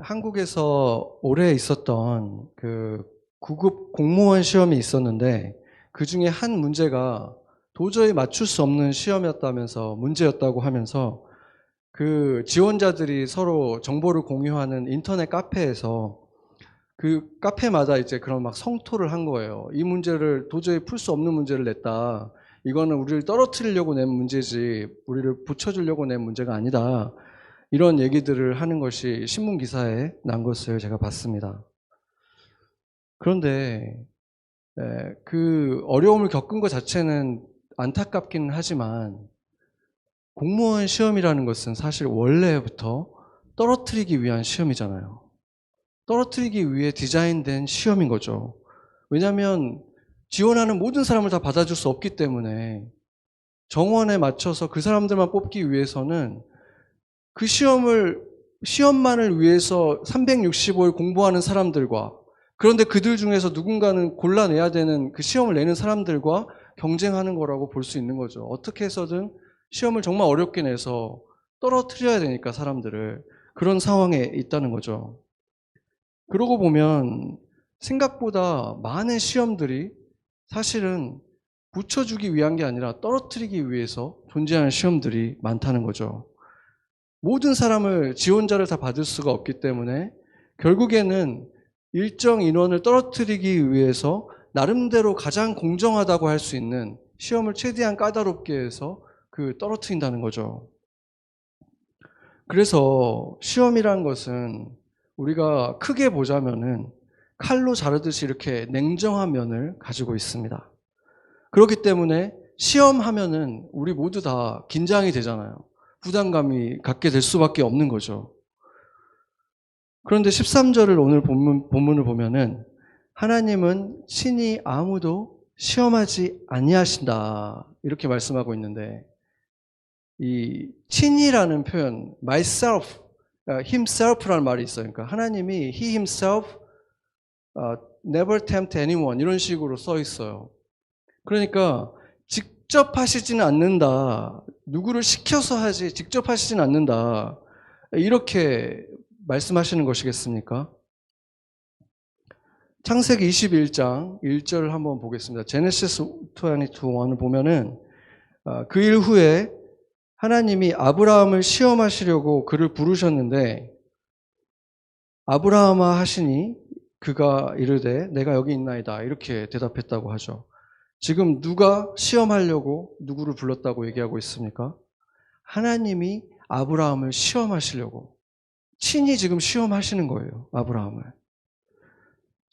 한국에서 올해 있었던 그 9급 공무원 시험이 있었는데 그 중에 한 문제가 도저히 맞출 수 없는 시험이었다면서 문제였다고 하면서 그 지원자들이 서로 정보를 공유하는 인터넷 카페에서 그 카페마다 이제 그런 막 성토를 한 거예요. 이 문제를 도저히 풀 수 없는 문제를 냈다. 이거는 우리를 떨어뜨리려고 낸 문제지 우리를 붙여주려고 낸 문제가 아니다. 이런 얘기들을 하는 것이 신문 기사에 난 것을 제가 봤습니다. 그런데 그 어려움을 겪은 것 자체는 안타깝기는 하지만 공무원 시험이라는 것은 사실 원래부터 떨어뜨리기 위한 시험이잖아요. 떨어뜨리기 위해 디자인된 시험인 거죠. 왜냐하면 지원하는 모든 사람을 다 받아줄 수 없기 때문에 정원에 맞춰서 그 사람들만 뽑기 위해서는 그 시험만을 위해서 365일 공부하는 사람들과 그런데 그들 중에서 누군가는 골라내야 되는 그 시험을 내는 사람들과 경쟁하는 거라고 볼 수 있는 거죠. 어떻게 해서든 시험을 정말 어렵게 내서 떨어뜨려야 되니까 사람들을 그런 상황에 있다는 거죠. 그러고 보면 생각보다 많은 시험들이 사실은 붙여주기 위한 게 아니라 떨어뜨리기 위해서 존재하는 시험들이 많다는 거죠. 모든 사람을 지원자를 다 받을 수가 없기 때문에 결국에는 일정 인원을 떨어뜨리기 위해서 나름대로 가장 공정하다고 할 수 있는 시험을 최대한 까다롭게 해서 떨어뜨린다는 거죠. 그래서 시험이란 것은 우리가 크게 보자면은 칼로 자르듯이 이렇게 냉정한 면을 가지고 있습니다. 그렇기 때문에 시험하면은 우리 모두 다 긴장이 되잖아요. 부담감이 갖게 될 수밖에 없는 거죠. 그런데 13절을 오늘 본문을 보면은 하나님은 친히 아무도 시험하지 아니하신다 이렇게 말씀하고 있는데 이 친히라는 표현 myself, himself라는 말이 있어요. 그러니까 하나님이 he himself never tempt anyone 이런 식으로 써 있어요. 그러니까 직접 하시지는 않는다. 누구를 시켜서 하지 직접 하시지는 않는다. 이렇게 말씀하시는 것이겠습니까? 창세기 21장 1절을 한번 보겠습니다. 제네시스 22:1을 보면은 그 일 후에 하나님이 아브라함을 시험하시려고 그를 부르셨는데 아브라함아 하시니 그가 이르되 내가 여기 있나이다 이렇게 대답했다고 하죠. 지금 누가 시험하려고 누구를 불렀다고 얘기하고 있습니까? 하나님이 아브라함을 시험하시려고 친히 지금 시험하시는 거예요. 아브라함을.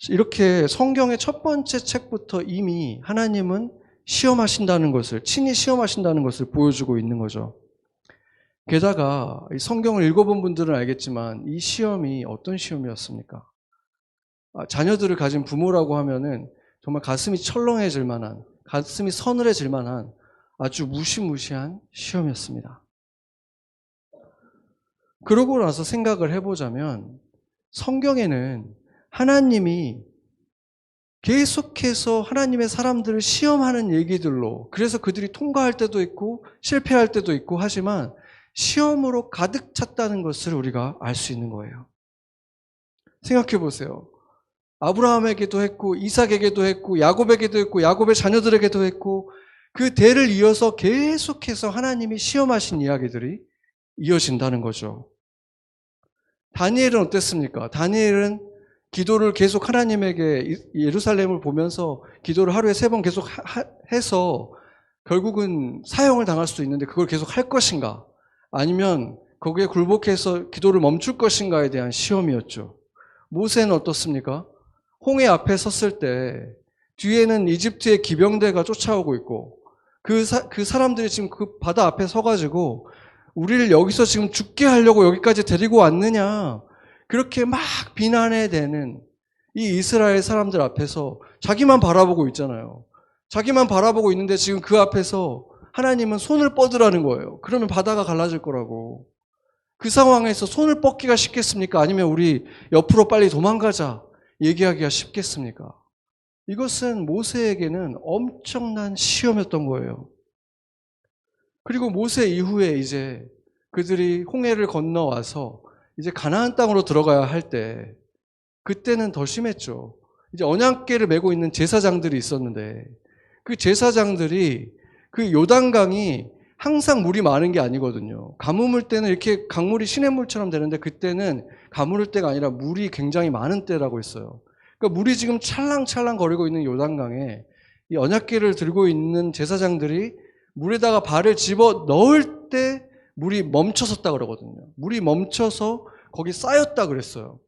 이렇게 성경의 첫 번째 책부터 이미 하나님은 시험하신다는 것을 친히 시험하신다는 것을 보여주고 있는 거죠. 게다가 성경을 읽어본 분들은 알겠지만 이 시험이 어떤 시험이었습니까? 자녀들을 가진 부모라고 하면은 정말 가슴이 철렁해질 만한, 가슴이 서늘해질 만한 아주 무시무시한 시험이었습니다. 그러고 나서 생각을 해보자면 성경에는 하나님이 계속해서 하나님의 사람들을 시험하는 얘기들로 그래서 그들이 통과할 때도 있고 실패할 때도 있고 하지만 시험으로 가득 찼다는 것을 우리가 알 수 있는 거예요. 생각해 보세요. 아브라함에게도 했고 이삭에게도 했고 야곱에게도 했고 야곱의 자녀들에게도 했고 그 대를 이어서 계속해서 하나님이 시험하신 이야기들이 이어진다는 거죠. 다니엘은 어땠습니까? 다니엘은 기도를 계속 하나님에게 예루살렘을 보면서 기도를 하루에 3번 계속 해서 결국은 사형을 당할 수도 있는데 그걸 계속 할 것인가? 아니면 거기에 굴복해서 기도를 멈출 것인가에 대한 시험이었죠. 모세는 어떻습니까? 홍해 앞에 섰을 때 뒤에는 이집트의 기병대가 쫓아오고 있고 그 사람들이 지금 그 바다 앞에 서가지고 우리를 여기서 지금 죽게 하려고 여기까지 데리고 왔느냐 그렇게 막 비난해 대는 이 이스라엘 사람들 앞에서 자기만 바라보고 있잖아요. 자기만 바라보고 있는데 지금 그 앞에서 하나님은 손을 뻗으라는 거예요. 그러면 바다가 갈라질 거라고. 그 상황에서 손을 뻗기가 쉽겠습니까? 아니면 우리 옆으로 빨리 도망가자 얘기하기가 쉽겠습니까? 이것은 모세에게는 엄청난 시험이었던 거예요. 그리고 모세 이후에 이제 그들이 홍해를 건너와서 이제 가나안 땅으로 들어가야 할 때 그때는 더 심했죠. 이제 언약궤를 메고 있는 제사장들이 있었는데 그 제사장들이 그 요단강이 항상 물이 많은 게 아니거든요. 가뭄을 때는 이렇게 강물이 시냇물처럼 되는데 그때는 가물을 때가 아니라 물이 굉장히 많은 때라고 했어요. 그러니까 물이 지금 찰랑찰랑 거리고 있는 요단강에 이 언약궤를 들고 있는 제사장들이 물에다가 발을 집어 넣을 때 물이 멈춰섰다 그러거든요. 물이 멈춰서 거기 쌓였다 그랬어요.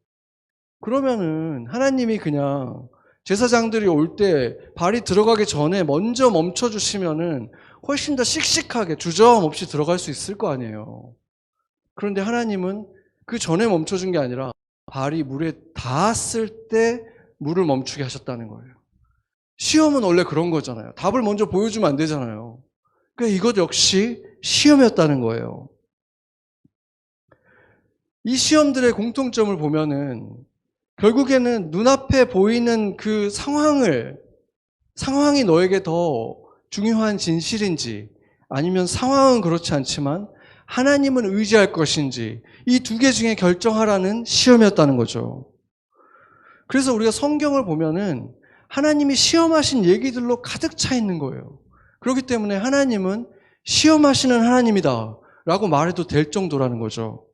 그러면은 하나님이 그냥 제사장들이 올 때 발이 들어가기 전에 먼저 멈춰주시면은 훨씬 더 씩씩하게 주저함 없이 들어갈 수 있을 거 아니에요. 그런데 하나님은 그 전에 멈춰준 게 아니라 발이 물에 닿았을 때 물을 멈추게 하셨다는 거예요. 시험은 원래 그런 거잖아요. 답을 먼저 보여주면 안 되잖아요. 그러니까 이것 역시 시험이었다는 거예요. 이 시험들의 공통점을 보면은 결국에는 눈앞에 보이는 그 상황이 너에게 더 중요한 진실인지 아니면 상황은 그렇지 않지만 하나님은 의지할 것인지 이 두 개 중에 결정하라는 시험이었다는 거죠. 그래서 우리가 성경을 보면은 하나님이 시험하신 얘기들로 가득 차 있는 거예요. 그렇기 때문에 하나님은 시험하시는 하나님이다 라고 말해도 될 정도라는 거죠.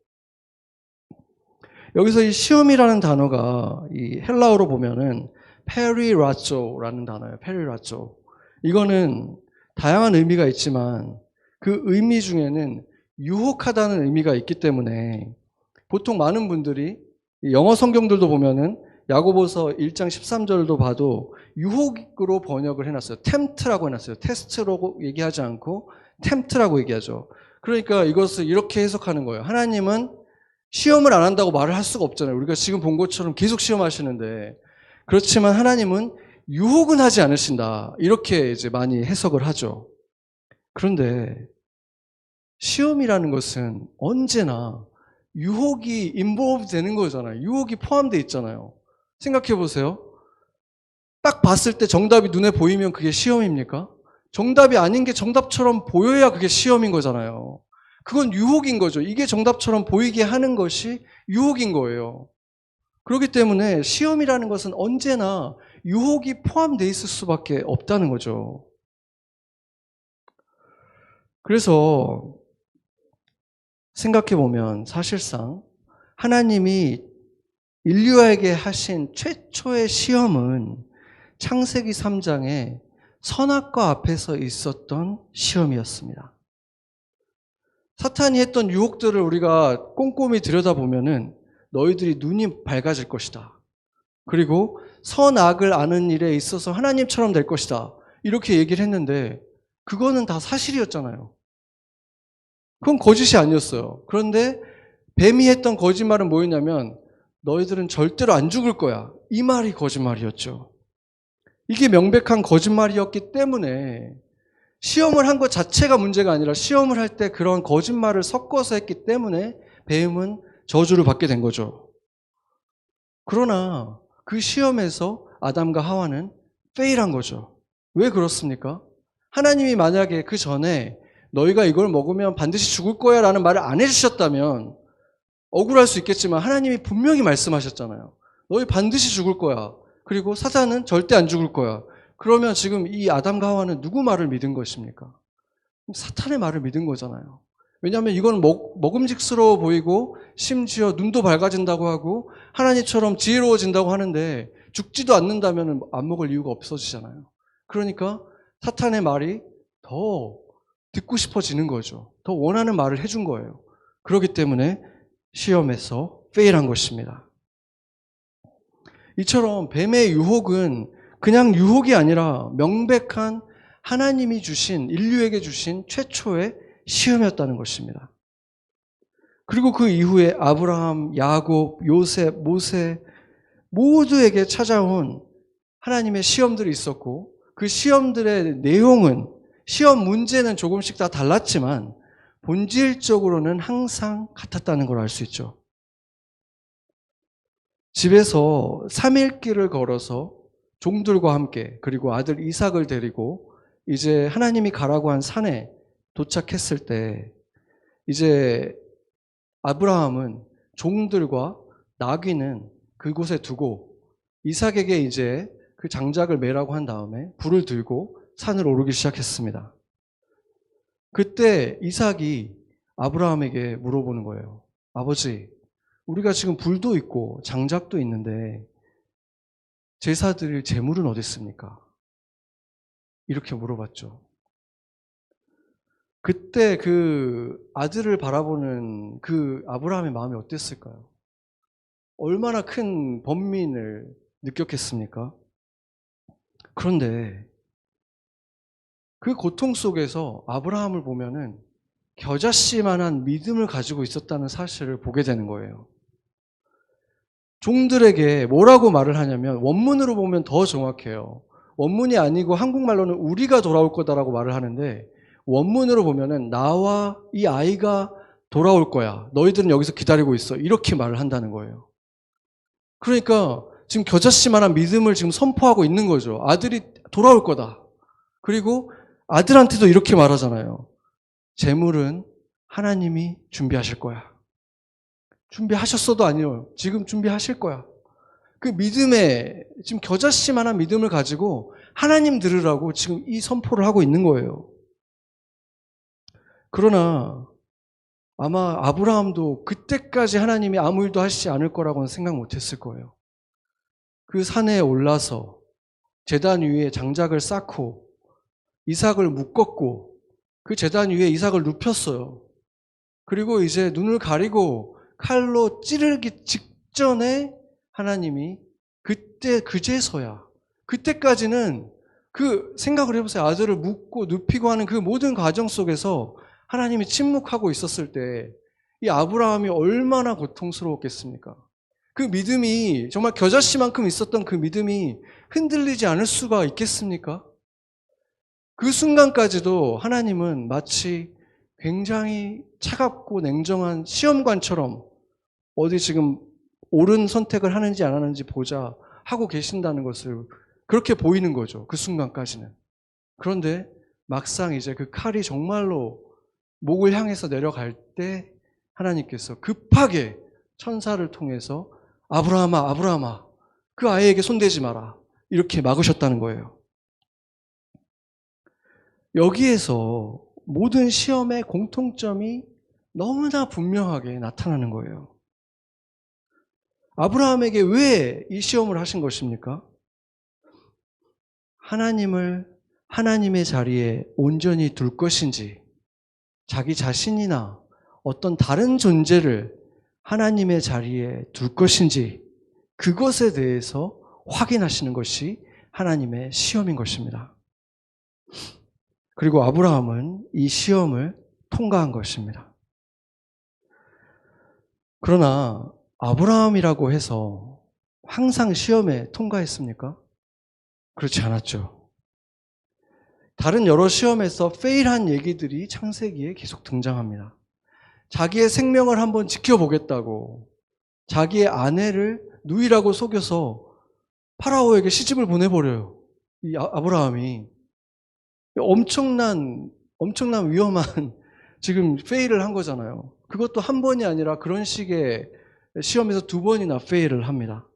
여기서 이 시험이라는 단어가 이 헬라어로 보면은 페리라조라는 단어예요. 페리라조. 이거는 다양한 의미가 있지만 그 의미 중에는 유혹하다는 의미가 있기 때문에 보통 많은 분들이 영어 성경들도 보면은 야고보서 1장 13절도 봐도 유혹으로 번역을 해놨어요. tempt라고 해놨어요. 테스트라고 얘기하지 않고 tempt라고 얘기하죠. 그러니까 이것을 이렇게 해석하는 거예요. 하나님은 시험을 안 한다고 말을 할 수가 없잖아요. 우리가 지금 본 것처럼 계속 시험하시는데 그렇지만 하나님은 유혹은 하지 않으신다. 이렇게 이제 많이 해석을 하죠. 그런데 시험이라는 것은 언제나 유혹이 인볼브 되는 거잖아요. 유혹이 포함되어 있잖아요. 생각해 보세요. 딱 봤을 때 정답이 눈에 보이면 그게 시험입니까? 정답이 아닌 게 정답처럼 보여야 그게 시험인 거잖아요. 그건 유혹인 거죠. 이게 정답처럼 보이게 하는 것이 유혹인 거예요. 그렇기 때문에 시험이라는 것은 언제나 유혹이 포함되어 있을 수밖에 없다는 거죠. 그래서 생각해 보면 사실상 하나님이 인류에게 하신 최초의 시험은 창세기 3장에 선악과 앞에서 있었던 시험이었습니다. 사탄이 했던 유혹들을 우리가 꼼꼼히 들여다보면은 너희들이 눈이 밝아질 것이다. 그리고 선악을 아는 일에 있어서 하나님처럼 될 것이다. 이렇게 얘기를 했는데 그거는 다 사실이었잖아요. 그건 거짓이 아니었어요. 그런데 뱀이 했던 거짓말은 뭐였냐면 너희들은 절대로 안 죽을 거야. 이 말이 거짓말이었죠. 이게 명백한 거짓말이었기 때문에 시험을 한 것 자체가 문제가 아니라 시험을 할 때 그런 거짓말을 섞어서 했기 때문에 뱀은 저주를 받게 된 거죠. 그러나 그 시험에서 아담과 하와는 페일한 거죠. 왜 그렇습니까? 하나님이 만약에 그 전에 너희가 이걸 먹으면 반드시 죽을 거야 라는 말을 안 해주셨다면 억울할 수 있겠지만 하나님이 분명히 말씀하셨잖아요. 너희 반드시 죽을 거야. 그리고 사탄은 절대 안 죽을 거야. 그러면 지금 이 아담과 하와는 누구 말을 믿은 것입니까? 사탄의 말을 믿은 거잖아요. 왜냐하면 이건 먹음직스러워 보이고 심지어 눈도 밝아진다고 하고 하나님처럼 지혜로워진다고 하는데 죽지도 않는다면 안 먹을 이유가 없어지잖아요. 그러니까 사탄의 말이 더 듣고 싶어지는 거죠. 더 원하는 말을 해준 거예요. 그렇기 때문에 시험에서 페일한 것입니다. 이처럼 뱀의 유혹은 그냥 유혹이 아니라 명백한 하나님이 주신, 인류에게 주신 최초의 시험이었다는 것입니다. 그리고 그 이후에 아브라함, 야곱, 요셉, 모세 모두에게 찾아온 하나님의 시험들이 있었고 그 시험들의 내용은 시험 문제는 조금씩 다 달랐지만 본질적으로는 항상 같았다는 걸 알 수 있죠. 집에서 3일길을 걸어서 종들과 함께 그리고 아들 이삭을 데리고 이제 하나님이 가라고 한 산에 도착했을 때 이제 아브라함은 종들과 나귀는 그곳에 두고 이삭에게 이제 그 장작을 매라고 한 다음에 불을 들고 산을 오르기 시작했습니다. 그때 이삭이 아브라함에게 물어보는 거예요. 아버지, 우리가 지금 불도 있고 장작도 있는데 제사 드릴 제물은 어디 있습니까? 이렇게 물어봤죠. 그때 그 아들을 바라보는 그 아브라함의 마음이 어땠을까요? 얼마나 큰 번민을 느꼈겠습니까? 그런데 그 고통 속에서 아브라함을 보면은 겨자씨만한 믿음을 가지고 있었다는 사실을 보게 되는 거예요. 종들에게 뭐라고 말을 하냐면, 원문으로 보면 더 정확해요. 원문이 아니고 한국말로는 우리가 돌아올 거다라고 말을 하는데, 원문으로 보면은 나와 이 아이가 돌아올 거야. 너희들은 여기서 기다리고 있어. 이렇게 말을 한다는 거예요. 그러니까 지금 겨자씨만한 믿음을 지금 선포하고 있는 거죠. 아들이 돌아올 거다. 그리고 아들한테도 이렇게 말하잖아요. 재물은 하나님이 준비하실 거야. 준비하셨어도 아니에요. 지금 준비하실 거야. 그 믿음에 지금 겨자씨만한 믿음을 가지고 하나님 들으라고 지금 이 선포를 하고 있는 거예요. 그러나 아마 아브라함도 그때까지 하나님이 아무 일도 하시지 않을 거라고는 생각 못했을 거예요. 그 산에 올라서 제단 위에 장작을 쌓고 이삭을 묶었고 그 제단 위에 이삭을 눕혔어요. 그리고 이제 눈을 가리고 칼로 찌르기 직전에 하나님이 그때 그제서야, 그때까지는 그 생각을 해보세요. 아들을 묶고 눕히고 하는 그 모든 과정 속에서 하나님이 침묵하고 있었을 때 이 아브라함이 얼마나 고통스러웠겠습니까? 그 믿음이 정말 겨자씨만큼 있었던 그 믿음이 흔들리지 않을 수가 있겠습니까? 그 순간까지도 하나님은 마치 굉장히 차갑고 냉정한 시험관처럼 어디 지금 옳은 선택을 하는지 안 하는지 보자 하고 계신다는 것을 그렇게 보이는 거죠. 그 순간까지는. 그런데 막상 이제 그 칼이 정말로 목을 향해서 내려갈 때 하나님께서 급하게 천사를 통해서 아브라함아, 아브라함아, 그 아이에게 손대지 마라. 이렇게 막으셨다는 거예요. 여기에서 모든 시험의 공통점이 너무나 분명하게 나타나는 거예요. 아브라함에게 왜 이 시험을 하신 것입니까? 하나님을 하나님의 자리에 온전히 둘 것인지, 자기 자신이나 어떤 다른 존재를 하나님의 자리에 둘 것인지, 그것에 대해서 확인하시는 것이 하나님의 시험인 것입니다. 그리고 아브라함은 이 시험을 통과한 것입니다. 그러나 아브라함이라고 해서 항상 시험에 통과했습니까? 그렇지 않았죠. 다른 여러 시험에서 페일한 얘기들이 창세기에 계속 등장합니다. 자기의 생명을 한번 지켜보겠다고 자기의 아내를 누이라고 속여서 파라오에게 시집을 보내버려요. 이 아브라함이. 엄청난 위험한 지금 페일을 한 거잖아요. 그것도 한 번이 아니라 그런 식의 시험에서 2번이나 페일을 합니다.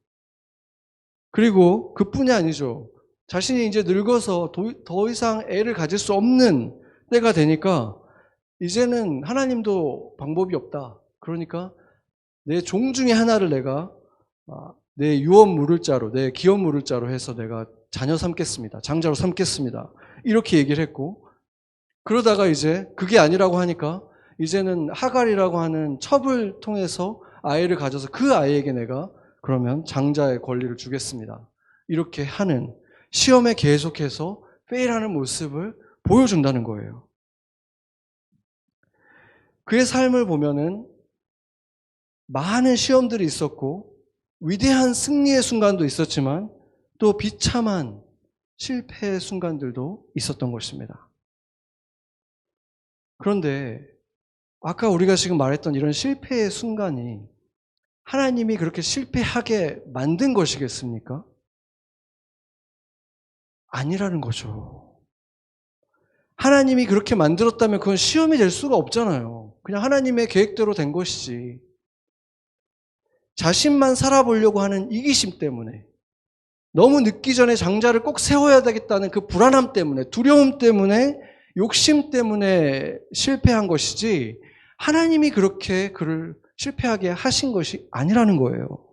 그리고 그뿐이 아니죠. 자신이 이제 늙어서 더 이상 애를 가질 수 없는 때가 되니까 이제는 하나님도 방법이 없다. 그러니까 내 종 중에 하나를 내가 내 유업 물을 자로, 내 기업 물을 자로 해서 내가 자녀 삼겠습니다. 장자로 삼겠습니다. 이렇게 얘기를 했고, 그러다가 이제 그게 아니라고 하니까 이제는 하갈이라고 하는 첩을 통해서 아이를 가져서 그 아이에게 내가 그러면 장자의 권리를 주겠습니다. 이렇게 하는 시험에 계속해서 페일하는 모습을 보여준다는 거예요. 그의 삶을 보면은 많은 시험들이 있었고 위대한 승리의 순간도 있었지만 또 비참한 실패의 순간들도 있었던 것입니다. 그런데 아까 우리가 지금 말했던 이런 실패의 순간이 하나님이 그렇게 실패하게 만든 것이겠습니까? 아니라는 거죠. 하나님이 그렇게 만들었다면 그건 시험이 될 수가 없잖아요. 그냥 하나님의 계획대로 된 것이지. 자신만 살아보려고 하는 이기심 때문에, 너무 늦기 전에 장자를 꼭 세워야 되겠다는 그 불안함 때문에, 두려움 때문에, 욕심 때문에 실패한 것이지, 하나님이 그렇게 그를 실패하게 하신 것이 아니라는 거예요.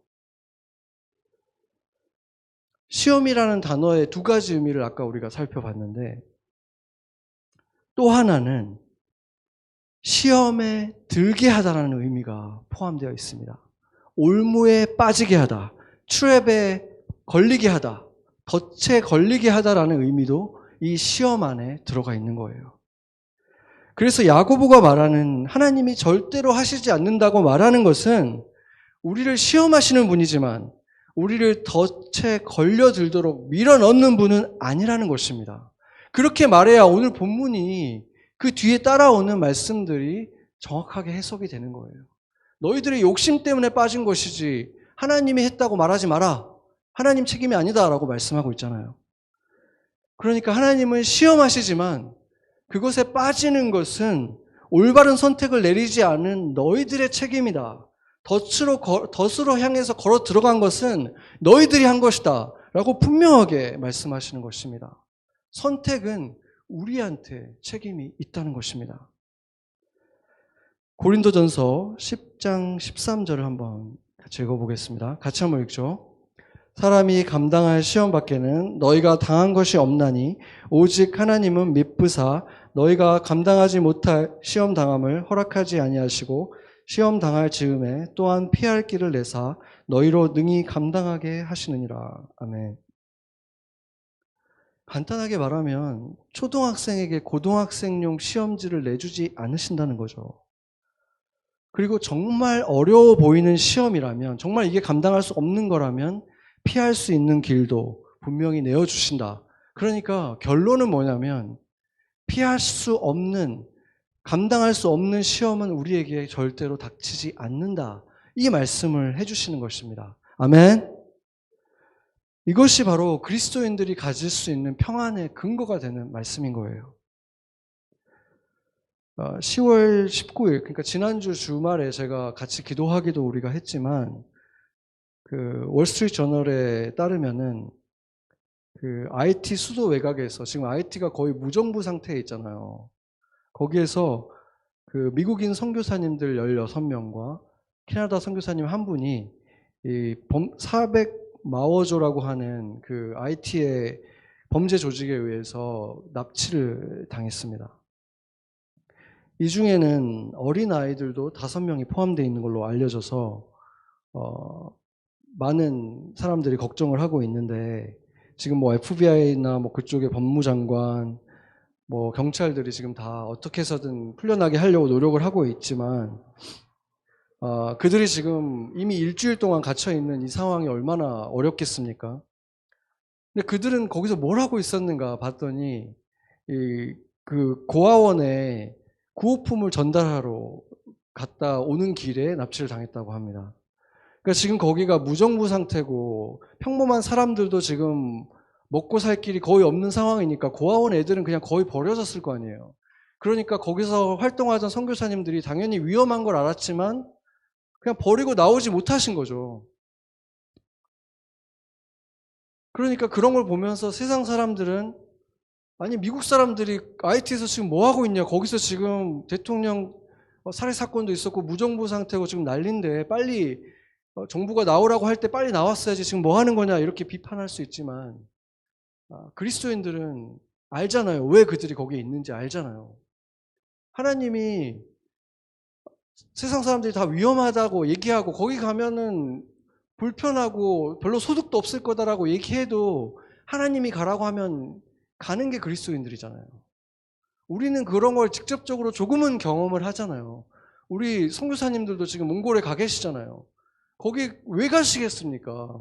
시험이라는 단어의 두 가지 의미를 아까 우리가 살펴봤는데, 또 하나는 시험에 들게 하다라는 의미가 포함되어 있습니다. 올무에 빠지게 하다, 트랩에 걸리게 하다, 덫에 걸리게 하다라는 의미도 이 시험 안에 들어가 있는 거예요. 그래서 야고보가 말하는 하나님이 절대로 하시지 않는다고 말하는 것은 우리를 시험하시는 분이지만 우리를 덫에 걸려들도록 밀어넣는 분은 아니라는 것입니다. 그렇게 말해야 오늘 본문이 그 뒤에 따라오는 말씀들이 정확하게 해석이 되는 거예요. 너희들의 욕심 때문에 빠진 것이지 하나님이 했다고 말하지 마라. 하나님 책임이 아니다라고 말씀하고 있잖아요. 그러니까 하나님은 시험하시지만 그것에 빠지는 것은 올바른 선택을 내리지 않은 너희들의 책임이다. 덫으로 향해서 걸어 들어간 것은 너희들이 한 것이다 라고 분명하게 말씀하시는 것입니다. 선택은 우리한테 책임이 있다는 것입니다. 고린도전서 10장 13절을 한번 같이 읽어보겠습니다. 같이 한번 읽죠. 사람이 감당할 시험 밖에는 너희가 당한 것이 없나니 오직 하나님은 미쁘사 너희가 감당하지 못할 시험 당함을 허락하지 아니하시고 시험 당할 즈음에 또한 피할 길을 내사 너희로 능히 감당하게 하시느니라. 아멘. 간단하게 말하면 초등학생에게 고등학생용 시험지를 내주지 않으신다는 거죠. 그리고 정말 어려워 보이는 시험이라면, 정말 이게 감당할 수 없는 거라면 피할 수 있는 길도 분명히 내어주신다. 그러니까 결론은 뭐냐면 피할 수 없는, 감당할 수 없는 시험은 우리에게 절대로 닥치지 않는다. 이 말씀을 해주시는 것입니다. 아멘. 이것이 바로 그리스도인들이 가질 수 있는 평안의 근거가 되는 말씀인 거예요. 10월 19일, 그러니까 지난주 주말에 제가 같이 기도하기도 우리가 했지만, 그 월스트리트 저널에 따르면은 그 IT 수도 외곽에서 지금 IT가 거의 무정부 상태에 있잖아요. 거기에서 그 미국인 선교사님들 16명과 캐나다 선교사님 한 분이 이 400마워조라고 하는 그 IT의 범죄 조직에 의해서 납치를 당했습니다. 이 중에는 어린 아이들도 5명이 포함되어 있는 걸로 알려져서 많은 사람들이 걱정을 하고 있는데, 지금 뭐 FBI나 뭐 그쪽의 법무장관, 뭐 경찰들이 지금 다 어떻게 해서든 풀려나게 하려고 노력을 하고 있지만, 그들이 지금 이미 일주일 동안 갇혀 있는 이 상황이 얼마나 어렵겠습니까? 근데 그들은 거기서 뭘 하고 있었는가 봤더니 그 고아원에 구호품을 전달하러 갔다 오는 길에 납치를 당했다고 합니다. 그러니까 지금 거기가 무정부 상태고 평범한 사람들도 지금 먹고 살 길이 거의 없는 상황이니까 고아원 애들은 그냥 거의 버려졌을 거 아니에요. 그러니까 거기서 활동하던 선교사님들이 당연히 위험한 걸 알았지만 그냥 버리고 나오지 못하신 거죠. 그러니까 그런 걸 보면서 세상 사람들은, 아니 미국 사람들이 IT에서 지금 뭐 하고 있냐, 거기서 지금 대통령 살해 사건도 있었고 무정부 상태고 지금 난리인데 빨리 정부가 나오라고 할 때 빨리 나왔어야지 지금 뭐 하는 거냐, 이렇게 비판할 수 있지만 그리스도인들은 알잖아요. 왜 그들이 거기에 있는지 알잖아요. 하나님이 세상 사람들이 다 위험하다고 얘기하고 거기 가면은 불편하고 별로 소득도 없을 거다라고 얘기해도 하나님이 가라고 하면 가는 게 그리스도인들이잖아요. 우리는 그런 걸 직접적으로 조금은 경험을 하잖아요. 우리 선교사님들도 지금 몽골에 가 계시잖아요. 거기 왜 가시겠습니까?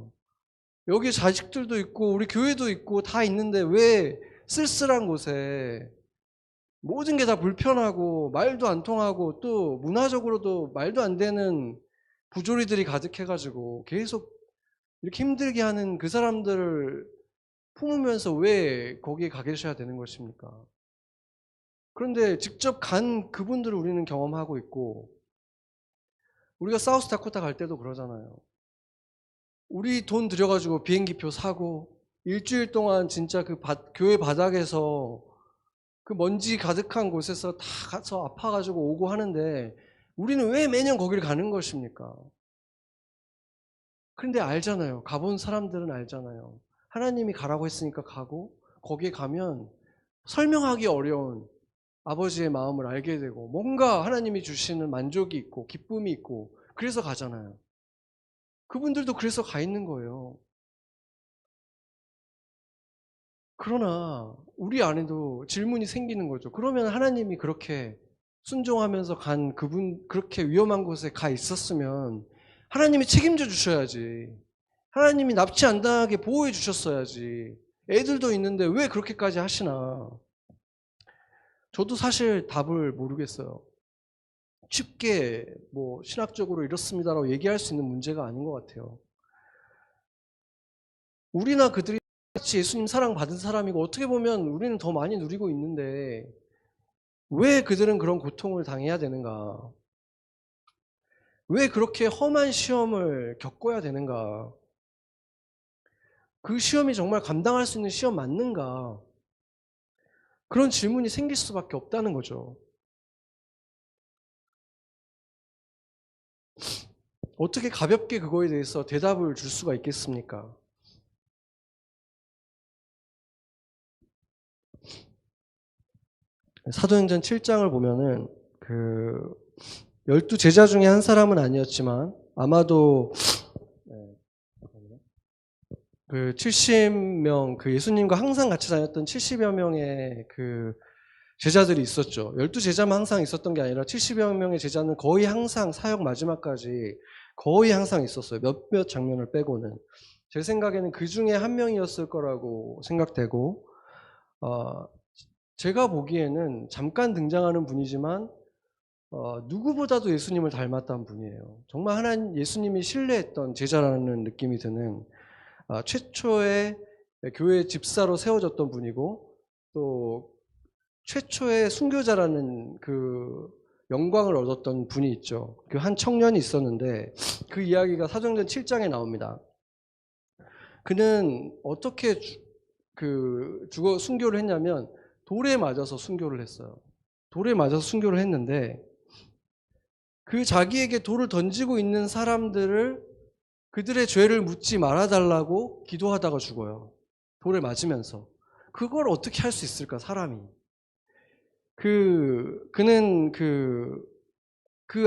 여기 자식들도 있고 우리 교회도 있고 다 있는데 왜 쓸쓸한 곳에 모든 게 다 불편하고 말도 안 통하고 또 문화적으로도 말도 안 되는 부조리들이 가득해가지고 계속 이렇게 힘들게 하는 그 사람들을 품으면서 왜 거기에 가 계셔야 되는 것입니까? 그런데 직접 간 그분들을 우리는 경험하고 있고, 우리가 사우스 다코타 갈 때도 그러잖아요. 우리 돈 들여가지고 비행기표 사고 일주일 동안 진짜 그 교회 바닥에서 그 먼지 가득한 곳에서 다 가서 아파가지고 오고 하는데 우리는 왜 매년 거기를 가는 것입니까? 그런데 알잖아요. 가본 사람들은 알잖아요. 하나님이 가라고 했으니까 가고 거기에 가면 설명하기 어려운 아버지의 마음을 알게 되고 뭔가 하나님이 주시는 만족이 있고 기쁨이 있고 그래서 가잖아요. 그분들도 그래서 가 있는 거예요. 그러나 우리 안에도 질문이 생기는 거죠. 그러면 하나님이 그렇게 순종하면서 간 그분 그렇게 위험한 곳에 가 있었으면 하나님이 책임져 주셔야지. 하나님이 납치 안 당하게 보호해 주셨어야지. 애들도 있는데 왜 그렇게까지 하시나. 저도 사실 답을 모르겠어요. 쉽게 뭐 신학적으로 이렇습니다라고 얘기할 수 있는 문제가 아닌 것 같아요. 우리나 그들이 같이 예수님 사랑받은 사람이고 어떻게 보면 우리는 더 많이 누리고 있는데 왜 그들은 그런 고통을 당해야 되는가? 왜 그렇게 험한 시험을 겪어야 되는가? 그 시험이 정말 감당할 수 있는 시험 맞는가? 그런 질문이 생길 수밖에 없다는 거죠. 어떻게 가볍게 그거에 대해서 대답을 줄 수가 있겠습니까? 사도행전 7장을 보면은 그 12제자 중에 한 사람은 아니었지만 아마도 그 70명 그 예수님과 항상 같이 다녔던 70여 명의 그 제자들이 있었죠. 12제자만 항상 있었던 게 아니라 70여 명의 제자는 거의 항상 사역 마지막까지 거의 항상 있었어요. 몇몇 장면을 빼고는. 제 생각에는 그 중에 한 명이었을 거라고 생각되고 제가 보기에는 잠깐 등장하는 분이지만 누구보다도 예수님을 닮았던 분이에요. 정말 하나님 예수님이 신뢰했던 제자라는 느낌이 드는 최초의 교회 집사로 세워졌던 분이고 또 최초의 순교자라는 그 영광을 얻었던 분이 있죠. 그 한 청년이 있었는데 그 이야기가 사도행전 7장에 나옵니다. 그는 어떻게 순교를 했냐면 돌에 맞아서 순교를 했어요. 돌에 맞아서 순교를 했는데 그 자기에게 돌을 던지고 있는 사람들을 그들의 죄를 묻지 말아달라고 기도하다가 죽어요. 돌에 맞으면서. 그걸 어떻게 할 수 있을까, 사람이. 그는 그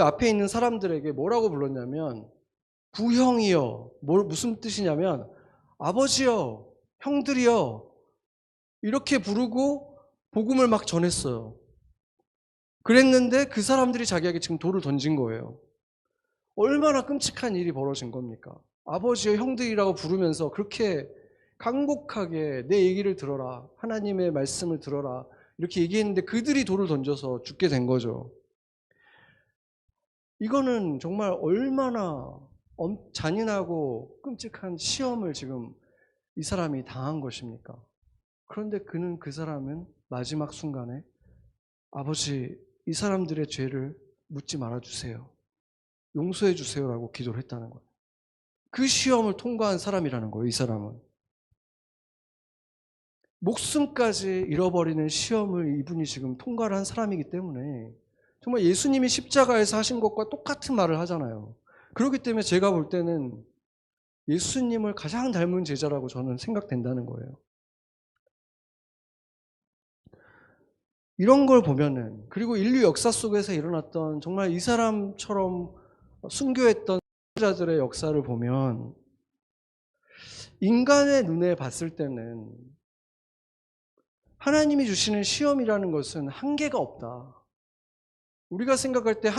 앞에 있는 사람들에게 뭐라고 불렀냐면, 부형이여. 무슨 뜻이냐면, 아버지여, 형들이여. 이렇게 부르고 복음을 막 전했어요. 그랬는데 그 사람들이 자기에게 지금 돌을 던진 거예요. 얼마나 끔찍한 일이 벌어진 겁니까? 아버지의 형들이라고 부르면서 그렇게 간곡하게 내 얘기를 들어라. 하나님의 말씀을 들어라. 이렇게 얘기했는데 그들이 돌을 던져서 죽게 된 거죠. 이거는 정말 얼마나 잔인하고 끔찍한 시험을 지금 이 사람이 당한 것입니까? 그런데 그 사람은 마지막 순간에 아버지, 이 사람들의 죄를 묻지 말아주세요. 용서해 주세요라고 기도를 했다는 거예요. 그 시험을 통과한 사람이라는 거예요, 이 사람은. 목숨까지 잃어버리는 시험을 이분이 지금 통과를 한 사람이기 때문에 정말 예수님이 십자가에서 하신 것과 똑같은 말을 하잖아요. 그렇기 때문에 제가 볼 때는 예수님을 가장 닮은 제자라고 저는 생각된다는 거예요. 이런 걸 보면은, 그리고 인류 역사 속에서 일어났던 정말 이 사람처럼 순교했던 자들의 역사를 보면 인간의 눈에 봤을 때는 하나님이 주시는 시험이라는 것은 한계가 없다. 우리가 생각할 때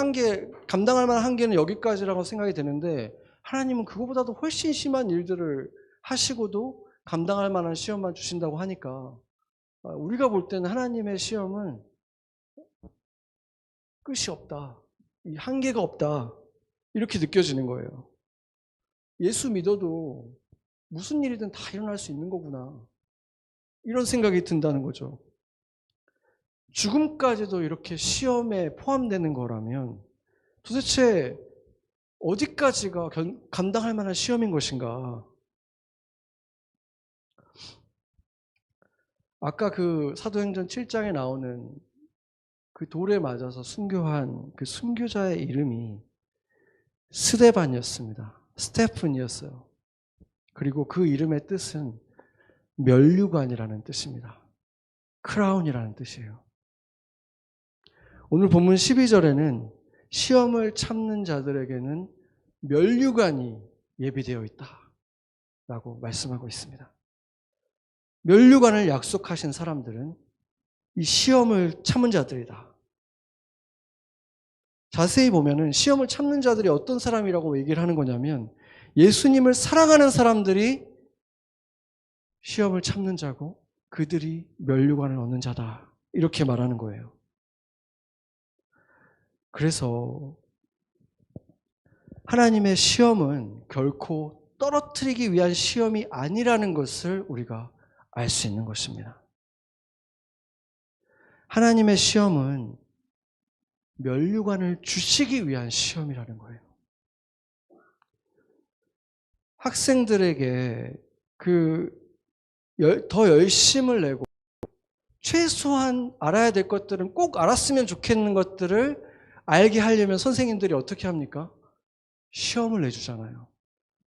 감당할 만한 한계는 여기까지라고 생각이 되는데 하나님은 그거보다도 훨씬 심한 일들을 하시고도 감당할 만한 시험만 주신다고 하니까 우리가 볼 때는 하나님의 시험은 끝이 없다. 이 한계가 없다. 이렇게 느껴지는 거예요. 예수 믿어도 무슨 일이든 다 일어날 수 있는 거구나. 이런 생각이 든다는 거죠. 죽음까지도 이렇게 시험에 포함되는 거라면 도대체 어디까지가 감당할 만한 시험인 것인가? 아까 그 사도행전 7장에 나오는 그 돌에 맞아서 순교한 그 순교자의 이름이 스데반이었습니다. 스테픈이었어요. 그리고 그 이름의 뜻은 면류관이라는 뜻입니다. 크라운이라는 뜻이에요. 오늘 본문 12절에는 시험을 참는 자들에게는 면류관이 예비되어 있다 라고 말씀하고 있습니다. 면류관을 약속하신 사람들은 이 시험을 참은 자들이다. 자세히 보면은 시험을 참는 자들이 어떤 사람이라고 얘기를 하는 거냐면 예수님을 사랑하는 사람들이 시험을 참는 자고 그들이 면류관을 얻는 자다. 이렇게 말하는 거예요. 그래서 하나님의 시험은 결코 떨어뜨리기 위한 시험이 아니라는 것을 우리가 알 수 있는 것입니다. 하나님의 시험은 면류관을 주시기 위한 시험이라는 거예요. 학생들에게 더 열심을 내고 최소한 알아야 될 것들은 꼭 알았으면 좋겠는 것들을 알게 하려면 선생님들이 어떻게 합니까? 시험을 내주잖아요.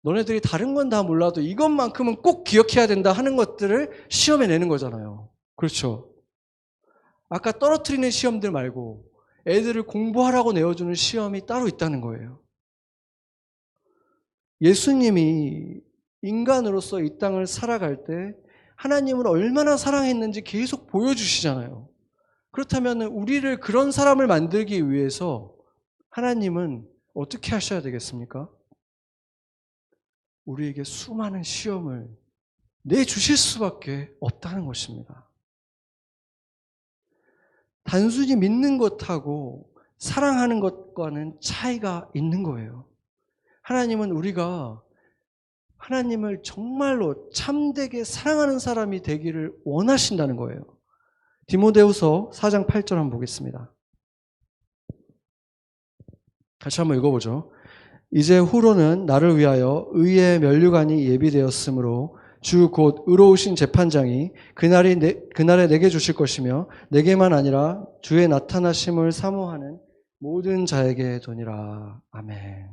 너네들이 다른 건 다 몰라도 이것만큼은 꼭 기억해야 된다 하는 것들을 시험에 내는 거잖아요. 그렇죠? 아까 떨어뜨리는 시험들 말고 애들을 공부하라고 내어주는 시험이 따로 있다는 거예요. 예수님이 인간으로서 이 땅을 살아갈 때 하나님을 얼마나 사랑했는지 계속 보여주시잖아요. 그렇다면 우리를 그런 사람을 만들기 위해서 하나님은 어떻게 하셔야 되겠습니까? 우리에게 수많은 시험을 내주실 수밖에 없다는 것입니다. 단순히 믿는 것하고 사랑하는 것과는 차이가 있는 거예요. 하나님은 우리가 하나님을 정말로 참되게 사랑하는 사람이 되기를 원하신다는 거예요. 디모데후서 4장 8절 한번 보겠습니다. 다시 한번 읽어보죠. 이제 후로는 나를 위하여 의의 면류관이 예비되었으므로 주 곧 의로우신 재판장이 그날에 내게 주실 것이며 내게만 아니라 주의 나타나심을 사모하는 모든 자에게 도니라. 아멘.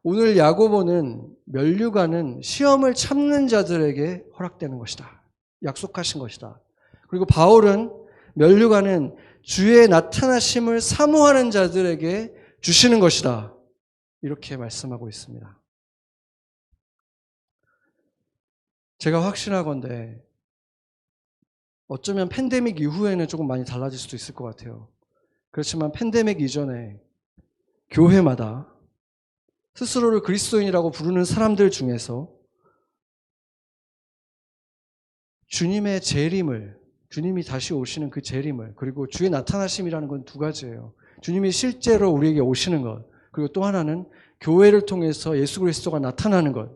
오늘 야고보는 면류관은 시험을 참는 자들에게 허락되는 것이다. 약속하신 것이다. 그리고 바울은 면류관은 주의 나타나심을 사모하는 자들에게 주시는 것이다. 이렇게 말씀하고 있습니다. 제가 확신하건대 어쩌면 팬데믹 이후에는 조금 많이 달라질 수도 있을 것 같아요. 그렇지만 팬데믹 이전에 교회마다 스스로를 그리스도인이라고 부르는 사람들 중에서 주님의 재림을, 주님이 다시 오시는 그 재림을, 그리고 주의 나타나심이라는 건 두 가지예요. 주님이 실제로 우리에게 오시는 것, 그리고 또 하나는 교회를 통해서 예수 그리스도가 나타나는 것.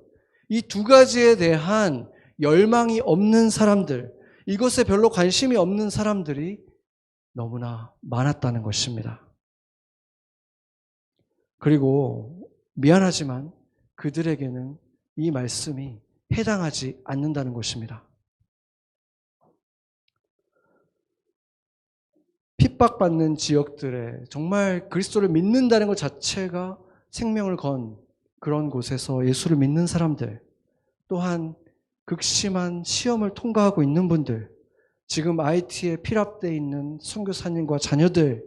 이 두 가지에 대한 열망이 없는 사람들, 이것에 별로 관심이 없는 사람들이 너무나 많았다는 것입니다. 그리고 미안하지만 그들에게는 이 말씀이 해당하지 않는다는 것입니다. 핍박받는 지역들에 정말 그리스도를 믿는다는 것 자체가 생명을 건 그런 곳에서 예수를 믿는 사람들, 또한 극심한 시험을 통과하고 있는 분들, 지금 IT에 필압되어 있는 선교사님과 자녀들,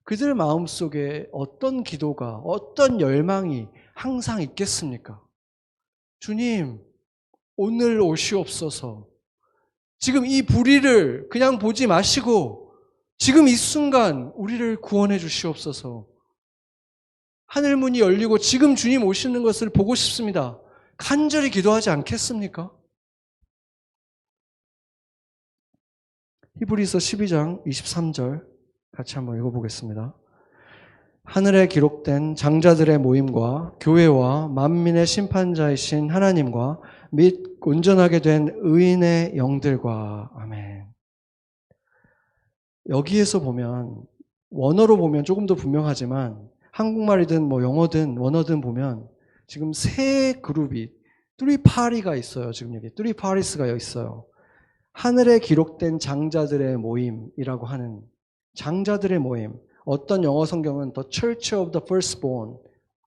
그들 마음속에 어떤 기도가, 어떤 열망이 항상 있겠습니까? 주님, 오늘 오시옵소서. 지금 이 불의를 그냥 보지 마시고 지금 이 순간 우리를 구원해 주시옵소서. 하늘문이 열리고 지금 주님 오시는 것을 보고 싶습니다. 간절히 기도하지 않겠습니까? 히브리서 12장 23절 같이 한번 읽어보겠습니다. 하늘에 기록된 장자들의 모임과 교회와 만민의 심판자이신 하나님과 및 온전하게 된 의인의 영들과. 아멘. 여기에서 보면, 원어로 보면 조금 더 분명하지만 한국말이든 뭐 영어든 원어든 보면 지금 세 그룹이 three party가 있어요. 지금 여기 three parties가 있어요. 하늘에 기록된 장자들의 모임이라고 하는 장자들의 모임. 어떤 영어 성경은 The Church of the Firstborn,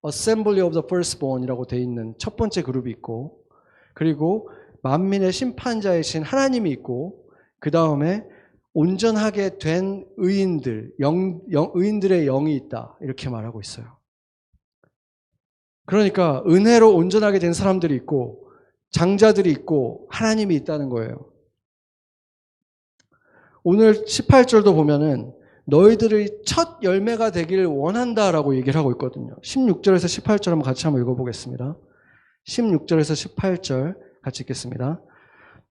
Assembly of the Firstborn이라고 돼 있는 첫 번째 그룹이 있고, 그리고 만민의 심판자이신 하나님이 있고, 그 다음에 온전하게 된 의인들, 의인들의 영이 있다. 이렇게 말하고 있어요. 그러니까 은혜로 온전하게 된 사람들이 있고, 장자들이 있고, 하나님이 있다는 거예요. 오늘 18절도 보면은 너희들의 첫 열매가 되기를 원한다라고 얘기를 하고 있거든요. 16절에서 18절 한번 같이 한번 읽어보겠습니다. 16절에서 18절 같이 읽겠습니다.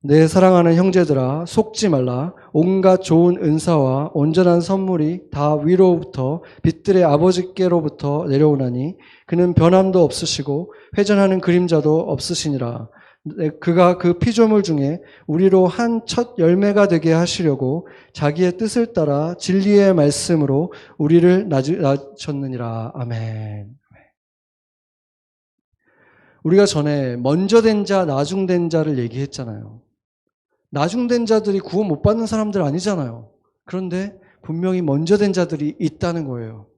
내 사랑하는 형제들아 속지 말라. 온갖 좋은 은사와 온전한 선물이 다 위로부터 빛들의 아버지께로부터 내려오나니 그는 변함도 없으시고 회전하는 그림자도 없으시니라. 그가 그 피조물 중에 우리로 한 첫 열매가 되게 하시려고 자기의 뜻을 따라 진리의 말씀으로 우리를 낳으셨느니라. 아멘. 우리가 전에 먼저 된 자, 나중 된 자를 얘기했잖아요. 나중 된 자들이 구원 못 받는 사람들 아니잖아요. 그런데 분명히 먼저 된 자들이 있다는 거예요.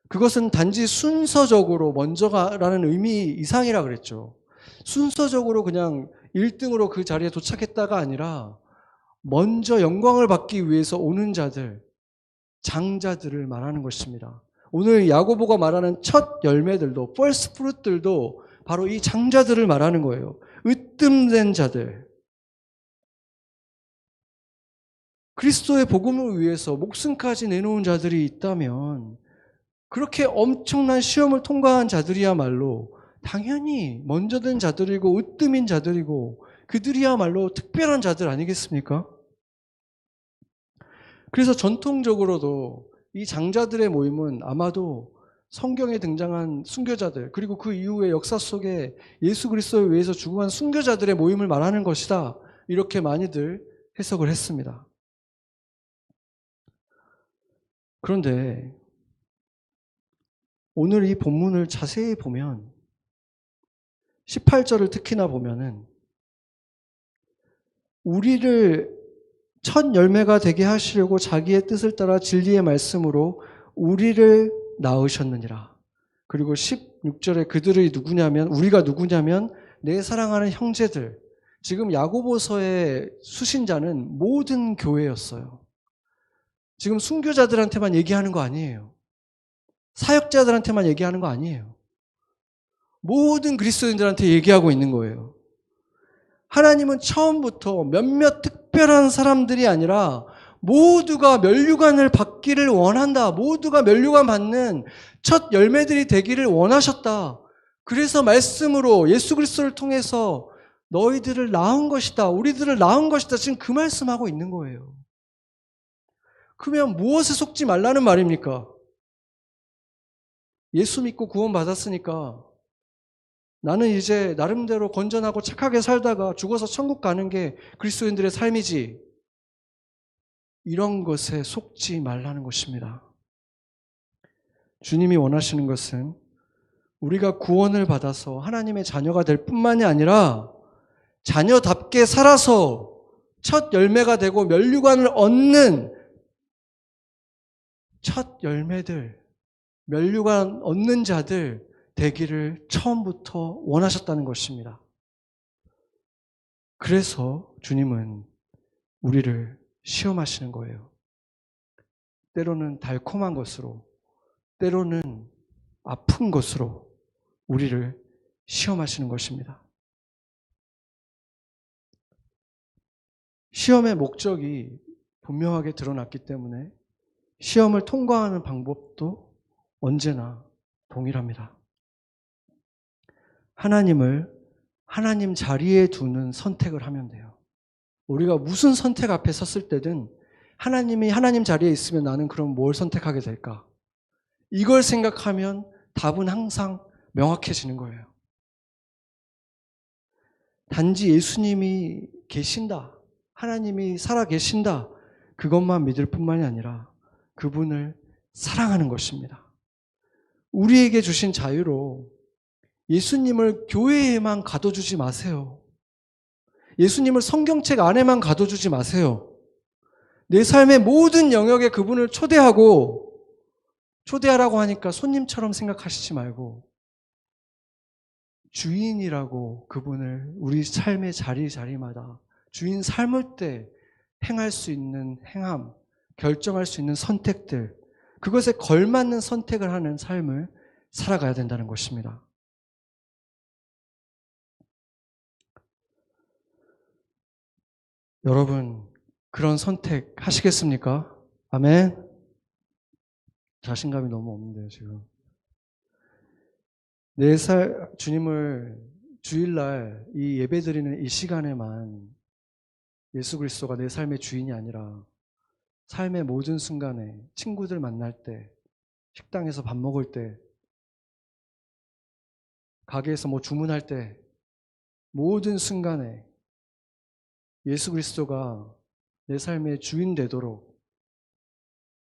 그것은 단지 순서적으로 먼저가라는 의미 이상이라 그랬죠. 순서적으로 그냥 1등으로 그 자리에 도착했다가 아니라 먼저 영광을 받기 위해서 오는 자들, 장자들을 말하는 것입니다. 오늘 야고보가 말하는 첫 열매들도, first fruit들도 바로 이 장자들을 말하는 거예요. 으뜸된 자들. 그리스도의 복음을 위해서 목숨까지 내놓은 자들이 있다면 그렇게 엄청난 시험을 통과한 자들이야말로 당연히 먼저 된 자들이고 으뜸인 자들이고 그들이야말로 특별한 자들 아니겠습니까? 그래서 전통적으로도 이 장자들의 모임은 아마도 성경에 등장한 순교자들 그리고 그 이후의 역사 속에 예수 그리스도에 의해서 죽어간 순교자들의 모임을 말하는 것이다. 이렇게 많이들 해석을 했습니다. 그런데 오늘 이 본문을 자세히 보면 18절을 특히나 보면은 우리를 첫 열매가 되게 하시려고 자기의 뜻을 따라 진리의 말씀으로 우리를 낳으셨느니라. 그리고 16절에 그들이 누구냐면 우리가 누구냐면 내 사랑하는 형제들. 지금 야고보서의 수신자는 모든 교회였어요. 지금 순교자들한테만 얘기하는 거 아니에요. 사역자들한테만 얘기하는 거 아니에요. 모든 그리스도인들한테 얘기하고 있는 거예요. 하나님은 처음부터 몇몇 특별한 사람들이 아니라 모두가 면류관을 받기를 원한다. 모두가 면류관 받는 첫 열매들이 되기를 원하셨다. 그래서 말씀으로 예수 그리스도를 통해서 너희들을 낳은 것이다. 우리들을 낳은 것이다. 지금 그 말씀하고 있는 거예요. 그러면 무엇에 속지 말라는 말입니까? 예수 믿고 구원받았으니까 나는 이제 나름대로 건전하고 착하게 살다가 죽어서 천국 가는 게 그리스도인들의 삶이지. 이런 것에 속지 말라는 것입니다. 주님이 원하시는 것은 우리가 구원을 받아서 하나님의 자녀가 될 뿐만이 아니라 자녀답게 살아서 첫 열매가 되고 면류관을 얻는 첫 열매들, 면류관 얻는 자들 되기를 처음부터 원하셨다는 것입니다. 그래서 주님은 우리를 시험하시는 거예요. 때로는 달콤한 것으로, 때로는 아픈 것으로 우리를 시험하시는 것입니다. 시험의 목적이 분명하게 드러났기 때문에 시험을 통과하는 방법도 언제나 동일합니다. 하나님을 하나님 자리에 두는 선택을 하면 돼요. 우리가 무슨 선택 앞에 섰을 때든 하나님이 하나님 자리에 있으면 나는 그럼 뭘 선택하게 될까? 이걸 생각하면 답은 항상 명확해지는 거예요. 단지 예수님이 계신다, 하나님이 살아 계신다, 그것만 믿을 뿐만이 아니라 그분을 사랑하는 것입니다. 우리에게 주신 자유로 예수님을 교회에만 가둬주지 마세요. 예수님을 성경책 안에만 가둬주지 마세요. 내 삶의 모든 영역에 그분을 초대하라고 하니까 손님처럼 생각하시지 말고 주인이라고 그분을 우리 삶의 자리마다 주인 삶을 때 행할 수 있는 행함, 결정할 수 있는 선택들, 그것에 걸맞는 선택을 하는 삶을 살아가야 된다는 것입니다. 여러분, 그런 선택 하시겠습니까? 아멘? 자신감이 너무 없는데요, 지금. 주님을 주일날 이 예배드리는 이 시간에만 예수 그리스도가 내 삶의 주인이 아니라 삶의 모든 순간에 친구들 만날 때, 식당에서 밥 먹을 때, 가게에서 뭐 주문할 때, 모든 순간에 예수 그리스도가 내 삶의 주인 되도록,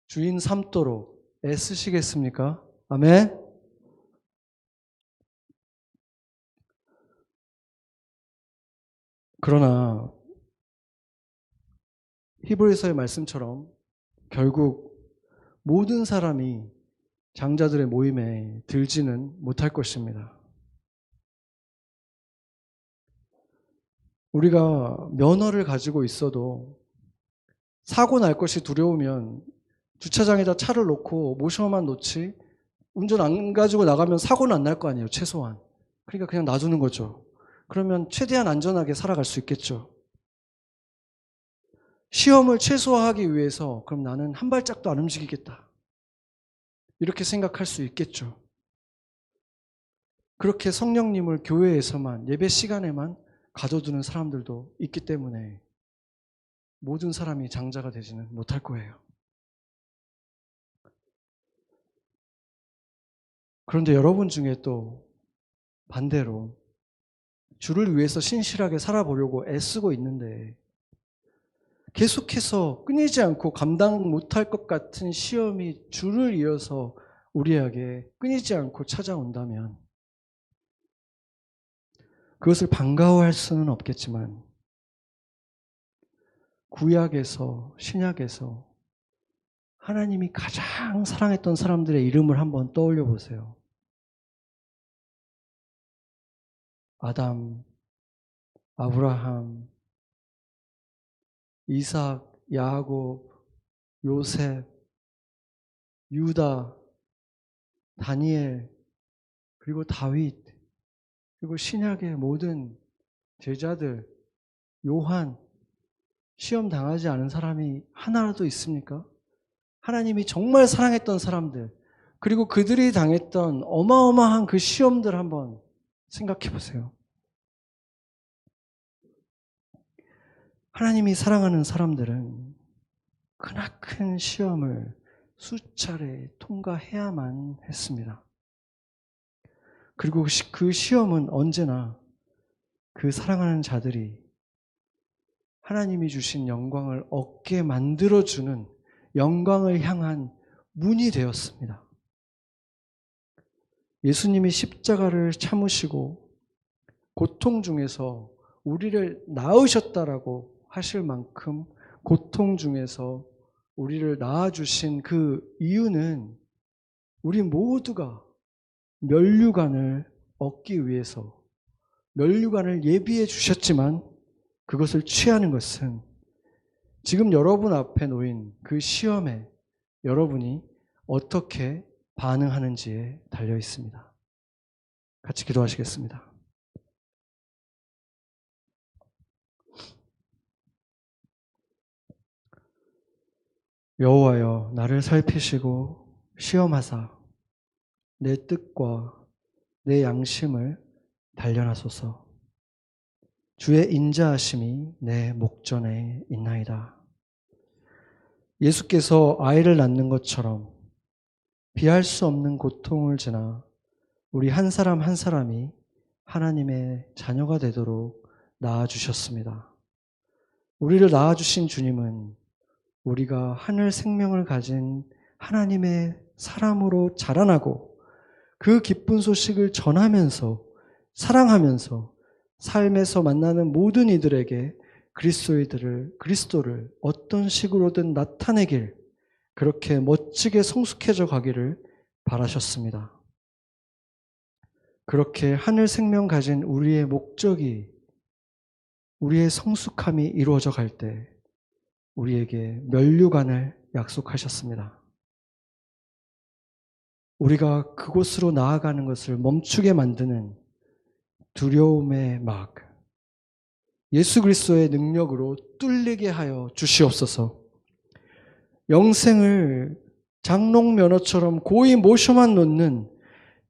주인 삼도록 애쓰시겠습니까? 아멘? 그러나 히브리서의 말씀처럼 결국 모든 사람이 장자들의 모임에 들지는 못할 것입니다. 우리가 면허를 가지고 있어도 사고 날 것이 두려우면 주차장에다 차를 놓고 모셔만 놓지 운전 안 가지고 나가면 사고는 안 날 거 아니에요, 최소한. 그러니까 그냥 놔두는 거죠. 그러면 최대한 안전하게 살아갈 수 있겠죠. 시험을 최소화하기 위해서 그럼 나는 한 발짝도 안 움직이겠다, 이렇게 생각할 수 있겠죠. 그렇게 성령님을 교회에서만, 예배 시간에만 가둬두는 사람들도 있기 때문에 모든 사람이 장자가 되지는 못할 거예요. 그런데 여러분 중에 또 반대로 주를 위해서 신실하게 살아보려고 애쓰고 있는데 계속해서 끊이지 않고 감당 못할 것 같은 시험이 줄을 이어서 우리에게 끊이지 않고 찾아온다면 그것을 반가워할 수는 없겠지만 구약에서, 신약에서 하나님이 가장 사랑했던 사람들의 이름을 한번 떠올려 보세요. 아담, 아브라함, 이삭, 야곱, 요셉, 유다, 다니엘, 그리고 다윗, 그리고 신약의 모든 제자들, 요한, 시험 당하지 않은 사람이 하나라도 있습니까? 하나님이 정말 사랑했던 사람들, 그리고 그들이 당했던 어마어마한 그 시험들 한번 생각해 보세요. 하나님이 사랑하는 사람들은 크나큰 시험을 수차례 통과해야만 했습니다. 그리고 그 시험은 언제나 그 사랑하는 자들이 하나님이 주신 영광을 얻게 만들어주는 영광을 향한 문이 되었습니다. 예수님이 십자가를 참으시고 고통 중에서 우리를 낳으셨다라고 하실 만큼 고통 중에서 우리를 낳아주신 그 이유는 우리 모두가 면류관을 얻기 위해서 면류관을 예비해 주셨지만 그것을 취하는 것은 지금 여러분 앞에 놓인 그 시험에 여러분이 어떻게 반응하는지에 달려 있습니다. 같이 기도하시겠습니다. 여호와여, 나를 살피시고 시험하사 내 뜻과 내 양심을 단련하소서. 주의 인자하심이 내 목전에 있나이다. 예수께서 아이를 낳는 것처럼 비할 수 없는 고통을 지나 우리 한 사람 한 사람이 하나님의 자녀가 되도록 낳아주셨습니다. 우리를 낳아주신 주님은 우리가 하늘 생명을 가진 하나님의 사람으로 자라나고 그 기쁜 소식을 전하면서 사랑하면서 삶에서 만나는 모든 이들에게 그리스도를 어떤 식으로든 나타내길, 그렇게 멋지게 성숙해져 가기를 바라셨습니다. 그렇게 하늘 생명 가진 우리의 목적이, 우리의 성숙함이 이루어져 갈 때 우리에게 면류관을 약속하셨습니다. 우리가 그곳으로 나아가는 것을 멈추게 만드는 두려움의 막, 예수 그리스도의 능력으로 뚫리게 하여 주시옵소서. 영생을 장롱 면허처럼 고이 모셔만 놓는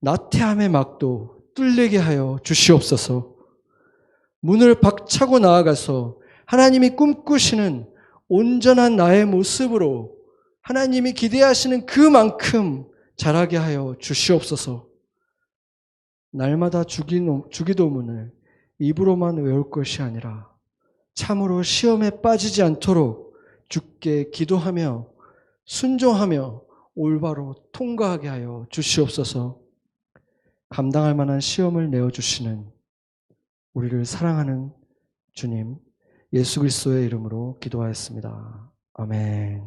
나태함의 막도 뚫리게 하여 주시옵소서. 문을 박차고 나아가서 하나님이 꿈꾸시는 온전한 나의 모습으로 하나님이 기대하시는 그만큼 자라게 하여 주시옵소서. 날마다 주기도문을 입으로만 외울 것이 아니라 참으로 시험에 빠지지 않도록 주께 기도하며 순종하며 올바로 통과하게 하여 주시옵소서. 감당할 만한 시험을 내어주시는 우리를 사랑하는 주님, 예수 그리스도의 이름으로 기도하였습니다. 아멘.